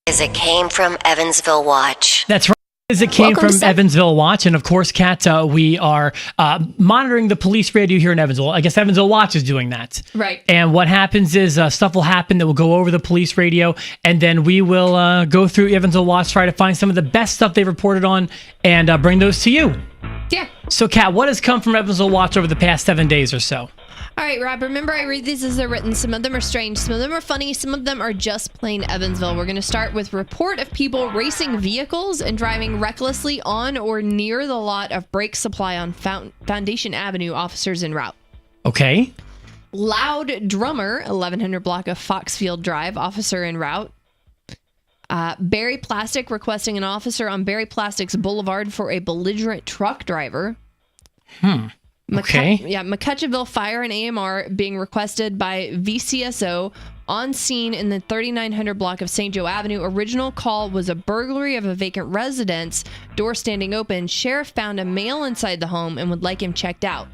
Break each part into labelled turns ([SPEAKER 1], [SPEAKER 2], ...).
[SPEAKER 1] As it came from Evansville Watch.
[SPEAKER 2] That's right. As it came from Evansville Watch. And of course, Kat, we are monitoring the police radio here in Evansville. I guess Evansville Watch is doing that.
[SPEAKER 3] Right.
[SPEAKER 2] And what happens is stuff will happen that will go over the police radio. And then we will go through Evansville Watch, try to find some of the best stuff they reported on and bring those to you.
[SPEAKER 3] Yeah.
[SPEAKER 2] So, Kat, what has come from Evansville Watch over the past 7 days or so?
[SPEAKER 3] All right, Rob, remember I read these as they're written. Some of them are strange. Some of them are funny. Some of them are just plain Evansville. We're going to start with report of people racing vehicles and driving recklessly on or near the lot of brake supply on Foundation Avenue. Officers en route.
[SPEAKER 2] Okay.
[SPEAKER 3] Loud drummer, 1100 block of Foxfield Drive. Officer en route. Barry Plastic requesting an officer on Barry Plastic's Boulevard for a belligerent truck driver.
[SPEAKER 2] Okay.
[SPEAKER 3] McCutcheonville Fire and AMR being requested by VCSO on scene in the 3900 block of St. Joe Avenue. Original call was a burglary of a vacant residence, door standing open. Sheriff found a male inside the home and would like him checked out.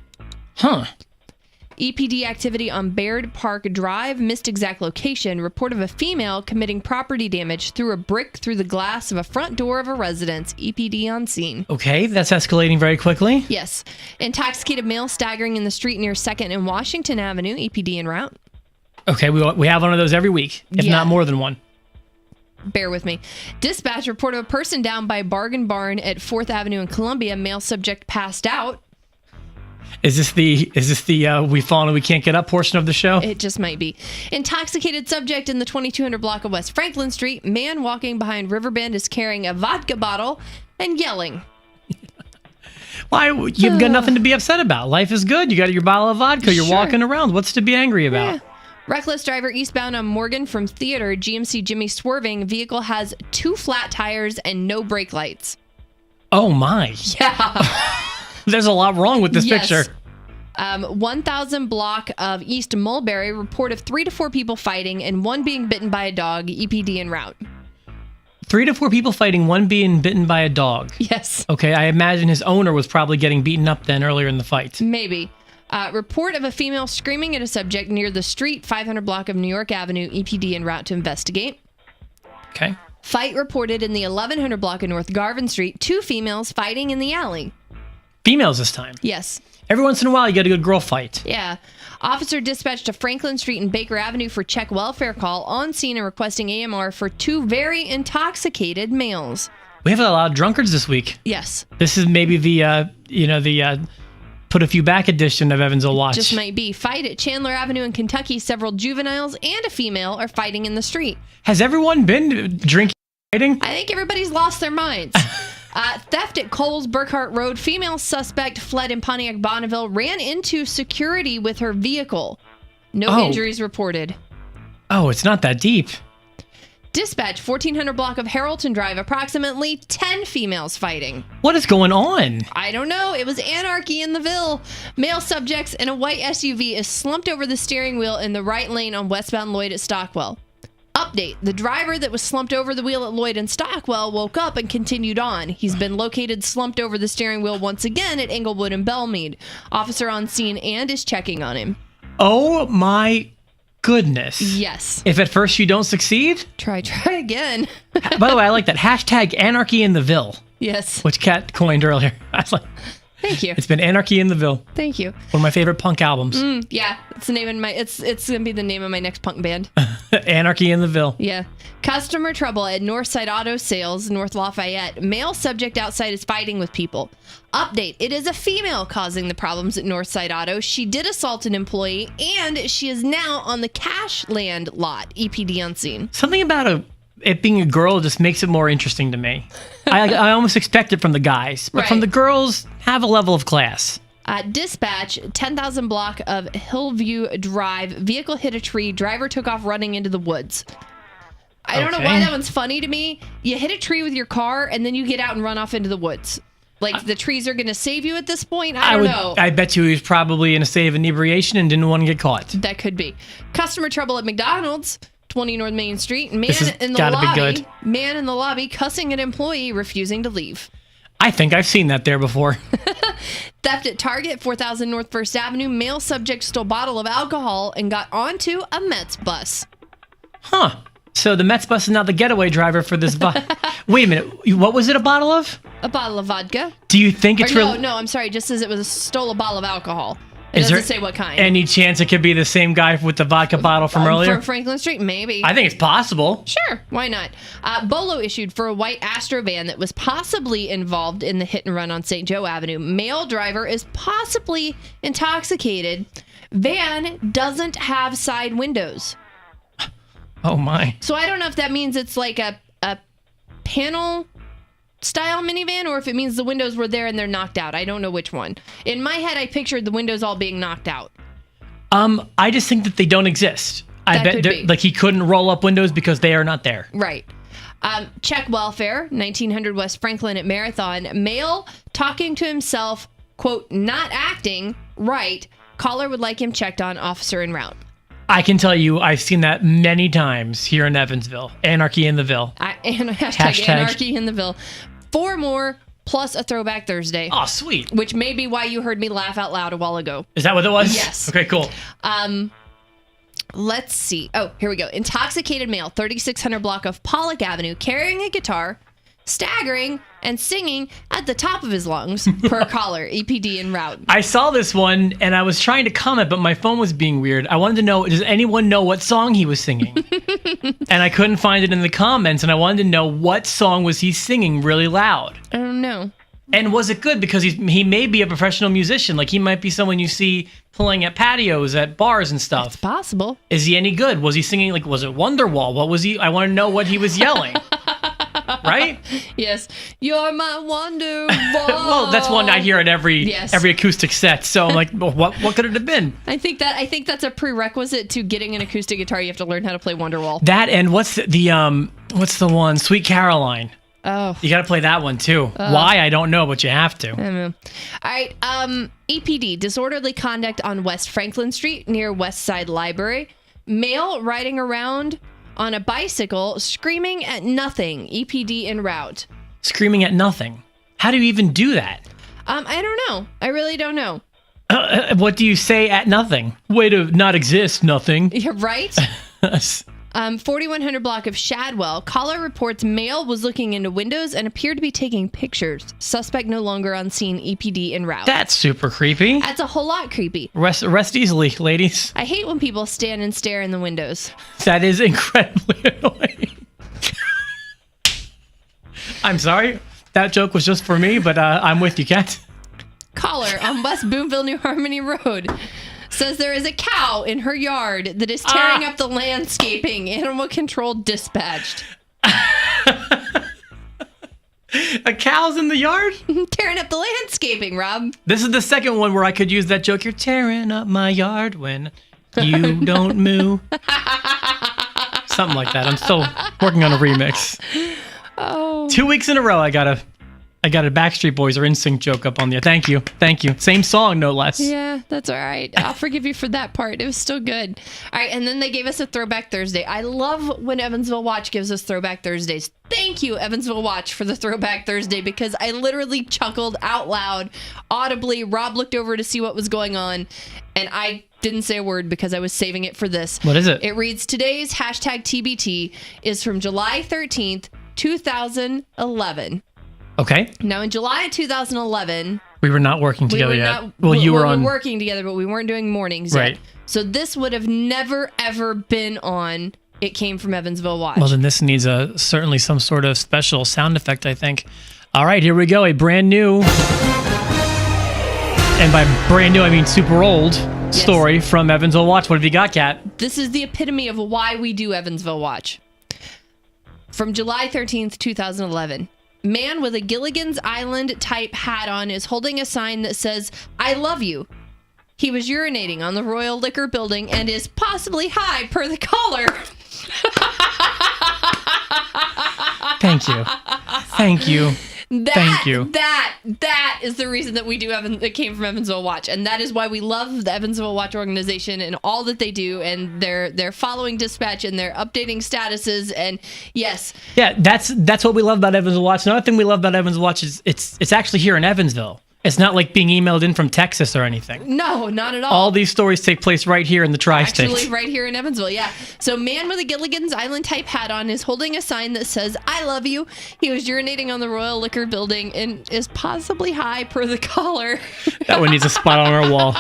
[SPEAKER 3] EPD activity on Baird Park Drive, missed exact location. Report of a female committing property damage through a brick through the glass of a front door of a residence. EPD on scene.
[SPEAKER 2] Okay, that's escalating very quickly.
[SPEAKER 3] Yes. Intoxicated male staggering in the street near 2nd and Washington Avenue. EPD en route.
[SPEAKER 2] Okay, we have one of those every week, if not more than one.
[SPEAKER 3] Bear with me. Dispatch report of a person down by Bargain Barn at 4th Avenue in Columbia. Male subject passed out.
[SPEAKER 2] Is this the we've fallen and we can't get up portion of the show?
[SPEAKER 3] It just might be. Intoxicated subject in the 2200 block of West Franklin Street. Man walking behind Riverbend is carrying a vodka bottle and yelling.
[SPEAKER 2] Why? You've got nothing to be upset about. Life is good. You got your bottle of vodka. You're walking around. What's to be angry about?
[SPEAKER 3] Reckless driver eastbound on Morgan from Theater. GMC Jimmy swerving. Vehicle has 2 flat tires and no brake lights.
[SPEAKER 2] Oh my.
[SPEAKER 3] Yeah.
[SPEAKER 2] There's a lot wrong with this picture.
[SPEAKER 3] 1000 block of East Mulberry. Report of 3 to 4 people fighting and 1 being bitten by a dog. EPD en route.
[SPEAKER 2] 3 to 4 people fighting, 1 being bitten by a dog.
[SPEAKER 3] Yes.
[SPEAKER 2] Okay, I imagine his owner was probably getting beaten up then earlier in the fight.
[SPEAKER 3] Maybe. Report of a female screaming at a subject near the street, 500 block of New York Avenue. EPD en route to investigate.
[SPEAKER 2] Okay.
[SPEAKER 3] Fight reported in the 1100 block of North Garvin Street. 2 females fighting in the alley.
[SPEAKER 2] Females this time.
[SPEAKER 3] Yes.
[SPEAKER 2] Every once in a while, you get a good girl fight.
[SPEAKER 3] Yeah. Officer dispatched to Franklin Street and Baker Avenue for check welfare call. On scene and requesting AMR for 2 very intoxicated males.
[SPEAKER 2] We have a lot of drunkards this week.
[SPEAKER 3] Yes.
[SPEAKER 2] This is maybe the put a few back edition of Evansville Watch.
[SPEAKER 3] Just might be. Fight at Chandler Avenue in Kentucky. Several juveniles and a female are fighting in the street.
[SPEAKER 2] Has everyone been drinking and fighting?
[SPEAKER 3] I think everybody's lost their minds. Theft at Coles Burkhart Road. Female suspect fled in Pontiac Bonneville. Ran into security with her vehicle. No injuries reported.
[SPEAKER 2] Oh, it's not that deep.
[SPEAKER 3] Dispatch, 1400 block of Harrelton Drive. Approximately 10 females fighting.
[SPEAKER 2] What is going on?
[SPEAKER 3] I don't know. It was Anarchy in the Ville. Male subjects in a white SUV is slumped over the steering wheel in the right lane on westbound Lloyd at Stockwell. Update. The driver that was slumped over the wheel at Lloyd and Stockwell woke up and continued on. He's been located slumped over the steering wheel once again at Englewood and Belmead. Officer on scene and is checking on him.
[SPEAKER 2] Oh my goodness.
[SPEAKER 3] Yes.
[SPEAKER 2] If at first you don't succeed?
[SPEAKER 3] Try again.
[SPEAKER 2] By the way, I like that. Hashtag Anarchy in the Ville.
[SPEAKER 3] Yes.
[SPEAKER 2] Which Kat coined earlier. I was like,
[SPEAKER 3] thank you.
[SPEAKER 2] It's been Anarchy in the Ville.
[SPEAKER 3] Thank you.
[SPEAKER 2] One of my favorite punk albums.
[SPEAKER 3] Yeah, it's the name of my. It's gonna be the name of my next punk band.
[SPEAKER 2] Anarchy in the Ville.
[SPEAKER 3] Yeah. Customer trouble at Northside Auto Sales, North Lafayette. Male subject outside is fighting with people. Update. It is a female causing the problems at Northside Auto. She did assault an employee, and she is now on the Cashland lot. EPD on scene.
[SPEAKER 2] Something about it being a girl just makes it more interesting to me. I almost expect it from the guys, but from the girls, have a level of class.
[SPEAKER 3] Dispatch, 10,000 block of Hillview Drive. Vehicle hit a tree. Driver took off running into the woods. I don't know why that one's funny to me. You hit a tree with your car, and then you get out and run off into the woods. Like, the trees are going to save you at this point? I don't know.
[SPEAKER 2] I bet you he was probably in a state of inebriation and didn't want to get caught.
[SPEAKER 3] That could be. Customer trouble at McDonald's, 20 North Main Street. Man in the lobby cussing an employee refusing to leave.
[SPEAKER 2] I think I've seen that there before.
[SPEAKER 3] Theft at Target, 4000 North 1st Avenue. Male subject stole bottle of alcohol and got onto a Mets bus.
[SPEAKER 2] Huh. So the Mets bus is now the getaway driver for this bus. Wait a minute. What was it a bottle of?
[SPEAKER 3] A bottle of vodka.
[SPEAKER 2] Do you think it's real?
[SPEAKER 3] No, I'm sorry. It just says it was stole a bottle of alcohol. It
[SPEAKER 2] Is
[SPEAKER 3] doesn't
[SPEAKER 2] there
[SPEAKER 3] say what kind.
[SPEAKER 2] Any chance it could be the same guy with the vodka bottle from earlier?
[SPEAKER 3] From Franklin Street? Maybe.
[SPEAKER 2] I think it's possible.
[SPEAKER 3] Sure, why not? Bolo issued for a white Astro van that was possibly involved in the hit and run on St. Joe Avenue. Male driver is possibly intoxicated. Van doesn't have side windows.
[SPEAKER 2] Oh my.
[SPEAKER 3] So I don't know if that means it's like a panel style minivan or if it means the windows were there and they're knocked out. I don't know which one. In my head, I pictured the windows all being knocked out.
[SPEAKER 2] I just think that they don't exist. I
[SPEAKER 3] That
[SPEAKER 2] bet
[SPEAKER 3] could be.
[SPEAKER 2] like he couldn't roll up windows because they are not there.
[SPEAKER 3] Right. Check welfare, 1900 West Franklin at Marathon. Male talking to himself, quote, not acting right. Caller would like him checked on, officer en route.
[SPEAKER 2] I can tell you, I've seen that many times here in Evansville. Anarchy in the Ville.
[SPEAKER 3] Hashtag Anarchy in the Ville. 4 more plus a Throwback Thursday.
[SPEAKER 2] Oh, sweet.
[SPEAKER 3] Which may be why you heard me laugh out loud a while ago.
[SPEAKER 2] Is that what it was?
[SPEAKER 3] Yes.
[SPEAKER 2] Okay, cool.
[SPEAKER 3] Let's see. Oh, here we go. Intoxicated male, 3600 block of Pollock Avenue, carrying a guitar, staggering, and singing at the top of his lungs per caller, EPD en route.
[SPEAKER 2] I saw this one and I was trying to comment, but my phone was being weird. I wanted to know, does anyone know what song he was singing? And I couldn't find it in the comments, and I wanted to know what song was he singing really loud.
[SPEAKER 3] I don't know.
[SPEAKER 2] And was it good? Because he may be a professional musician. Like, he might be someone you see playing at patios, at bars and stuff.
[SPEAKER 3] It's possible.
[SPEAKER 2] Is he any good? Was he singing, like, was it Wonderwall? What was he? I want to know what he was yelling. Right?
[SPEAKER 3] Yes. You're my wonderwall.
[SPEAKER 2] Well, that's one I hear at every acoustic set. So I'm like, well, what could it have been?
[SPEAKER 3] I think that's a prerequisite to getting an acoustic guitar. You have to learn how to play Wonderwall.
[SPEAKER 2] That, and what's the one? Sweet Caroline.
[SPEAKER 3] Oh.
[SPEAKER 2] You got to play that one too. Why? I don't know, but you have to.
[SPEAKER 3] I don't know. All right. EPD, disorderly conduct on West Franklin Street near West Side Library. Male riding around on a bicycle, screaming at nothing. EPD en route.
[SPEAKER 2] Screaming at nothing. How do you even do that?
[SPEAKER 3] I don't know. I really don't know.
[SPEAKER 2] What do you say at nothing? Way to not exist, nothing.
[SPEAKER 3] You're right. 4100 block of Shadwell. Caller reports male was looking into windows and appeared to be taking pictures. Suspect no longer on scene. EPD en route.
[SPEAKER 2] That's super creepy.
[SPEAKER 3] That's a whole lot creepy.
[SPEAKER 2] Rest easily, ladies.
[SPEAKER 3] I hate when people stand and stare in the windows.
[SPEAKER 2] That is incredibly annoying. I'm sorry. That joke was just for me, but I'm with you, Kat.
[SPEAKER 3] Caller on West Boonville, New Harmony Road says there is a cow in her yard that is tearing up the landscaping. Animal control dispatched.
[SPEAKER 2] A cow's in the yard?
[SPEAKER 3] Tearing up the landscaping, Rob.
[SPEAKER 2] This is the second one where I could use that joke. You're tearing up my yard when you don't moo. Something like that. I'm still working on a remix.
[SPEAKER 3] Oh.
[SPEAKER 2] 2 weeks in a row, I got a Backstreet Boys or NSYNC joke up on there. Thank you. Same song, no less.
[SPEAKER 3] Yeah, that's all right. I'll forgive you for that part. It was still good. All right, and then they gave us a Throwback Thursday. I love when Evansville Watch gives us Throwback Thursdays. Thank you, Evansville Watch, for the Throwback Thursday, because I literally chuckled out loud, audibly. Rob looked over to see what was going on, and I didn't say a word because I was saving it for this.
[SPEAKER 2] What is it?
[SPEAKER 3] It reads, today's hashtag TBT is from July 13th, 2011.
[SPEAKER 2] Okay.
[SPEAKER 3] Now, in July of 2011...
[SPEAKER 2] We were not working together yet.
[SPEAKER 3] We were working together, but we weren't doing mornings
[SPEAKER 2] right.
[SPEAKER 3] yet. So this would have never, ever been on It Came from Evansville Watch.
[SPEAKER 2] Well, then this needs certainly some sort of special sound effect, I think. All right, here we go. A brand new, and by brand new, I mean super old story from Evansville Watch. What have you got, Kat?
[SPEAKER 3] This is the epitome of why we do Evansville Watch. From July 13th, 2011. Man with a Gilligan's Island type hat on is holding a sign that says, I love you. He was urinating on the Royal Liquor Building and is possibly high per the caller.
[SPEAKER 2] Thank you. Thank you. Thank you.
[SPEAKER 3] That is the reason that we do It Came from Evansville Watch, and that is why we love the Evansville Watch organization and all that they do, and their following dispatch and their updating statuses. And yes,
[SPEAKER 2] yeah, that's what we love about Evansville Watch. Another thing we love about Evansville Watch is it's actually here in Evansville. It's not like being emailed in from Texas or anything.
[SPEAKER 3] No, not at all.
[SPEAKER 2] All these stories take place right here in the tri-state.
[SPEAKER 3] Actually, right here in Evansville, yeah. So, man with a Gilligan's Island type hat on is holding a sign that says, "I love you." He was urinating on the Royal Liquor Building and is possibly high per the caller.
[SPEAKER 2] That one needs a spot on our wall.